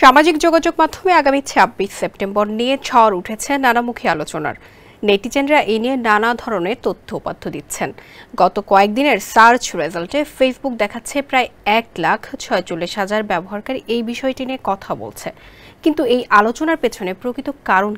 সামাজিক যোগাযোগ মাধ্যমে আগামী ২৬ সেপ্টেম্বর নিয়ে ঝড় উঠেছে নানামুখী আলোচনার। নেটিজেনরা এ নিয়ে নানা ধরনের তথ্য উপাত্ত দিচ্ছেন। গত কয়েকদিনের সার্চ রেজাল্টে ফেসবুক দেখাচ্ছে প্রায় ১,৪৬,০০০ ব্যবহারকারী এই বিষয়টি নিয়ে কথা বলছে। কিন্তু এই আলোচনার পেছনে প্রকৃত কারণ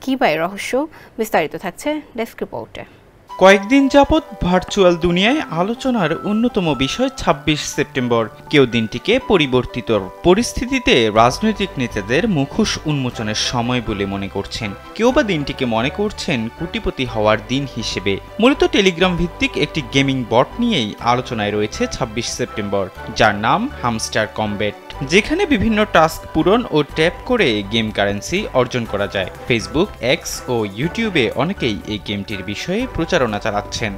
কি বা এর রহস্য? বিস্তারিত থাকছে ডেস্ক রিপোর্টে। কয়েকদিন যাবৎ ভার্চুয়াল দুনিয়ায় আলোচনার অন্যতম বিষয় ২৬ সেপ্টেম্বর। কেউ দিনটিকে পরিবর্তিত পরিস্থিতিতে রাজনৈতিক নেতাদের মুখোশ উন্মোচনের সময় বলে মনে করছেন, কেউ বা দিনটিকে মনে করছেন কোটিপতি হওয়ার দিন হিসেবে। মূলত টেলিগ্রাম ভিত্তিক একটি গেমিং বট নিয়েই আলোচনায় রয়েছে ২৬ সেপ্টেম্বর, যার নাম হামস্টার কমব্যাট, যেখানে বিভিন্ন টাস্ক পূরণ ও ট্যাপ করে গেম কারেন্সি অর্জন করা যায়। ফেসবুক, এক্স ও ইউটিউবে অনেকেই এই গেমটির বিষয়ে প্রচারণা চালাচ্ছেন।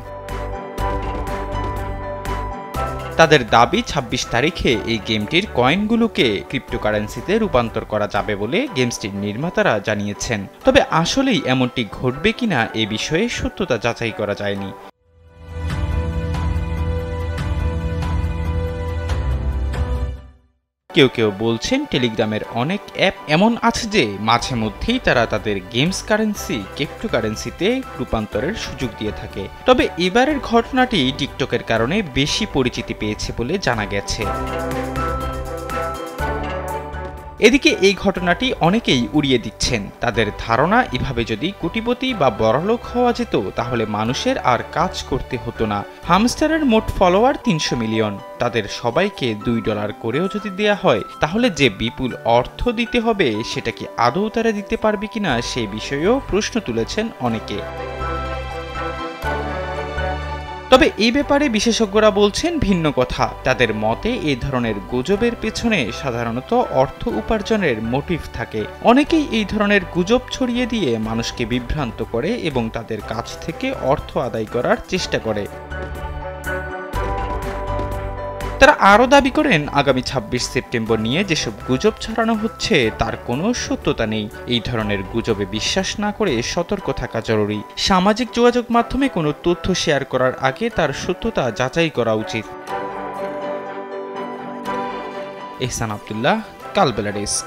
তাদের দাবি ২৬ তারিখে এই গেমটির কয়েনগুলোকে ক্রিপ্টোকারেন্সিতে রূপান্তর করা যাবে বলে গেমসটির নির্মাতারা জানিয়েছেন। তবে আসলেই এমনটি ঘটবে কিনা এ বিষয়ে সত্যতা যাচাই করা যায়নি। কেউ কেউ বলছেন টেলিগ্রামের অনেক অ্যাপ এমন আছে যে মাঝে মধ্যেই তারা তাদের গেমস কারেন্সি ক্রিপ্টোকারেন্সিতে রূপান্তরের সুযোগ দিয়ে থাকে। তবে এবারের ঘটনাটি টিকটকের কারণে বেশি পরিচিতি পেয়েছে বলে জানা গেছে। এদিকে এই ঘটনাটি অনেকেই উড়িয়ে দিচ্ছেন। তাদের ধারণা, এভাবে যদি কোটিপতি বা বড়লোক হওয়া যেত তাহলে মানুষের আর কাজ করতে হতো না। হামস্টারের মোট ফলোয়ার ৩০০ মিলিয়ন। তাদের সবাইকে $2 করেও যদি দেয়া হয় তাহলে যে বিপুল অর্থ দিতে হবে সেটা কি আদৌ তারা দিতে পারবে কিনা সে বিষয়েও প্রশ্ন তুলেছেন অনেকে। তবে এই ব্যাপারে বিশেষজ্ঞরা বলছেন ভিন্ন কথা। তাদের মতে এই ধরনের গুজবের পেছনে সাধারণত অর্থ উপার্জনের মোটিভ থাকে। অনেকেই এই ধরনের গুজব ছড়িয়ে দিয়ে মানুষকে বিভ্রান্ত করে এবং তাদের কাছ থেকে অর্থ আদায় করার চেষ্টা করে। তারা আরও দাবি করেন, আগামী ২৬ সেপ্টেম্বর নিয়ে যেসব গুজব ছড়ানো হচ্ছে তার কোনো সত্যতা নেই। এই ধরনের গুজবে বিশ্বাস না করে সতর্ক থাকা জরুরি। সামাজিক যোগাযোগ মাধ্যমে কোনো তথ্য শেয়ার করার আগে তার সত্যতা যাচাই করা উচিত। এহসান আব্দুল্লাহ, কালবেলা ডেস্ক।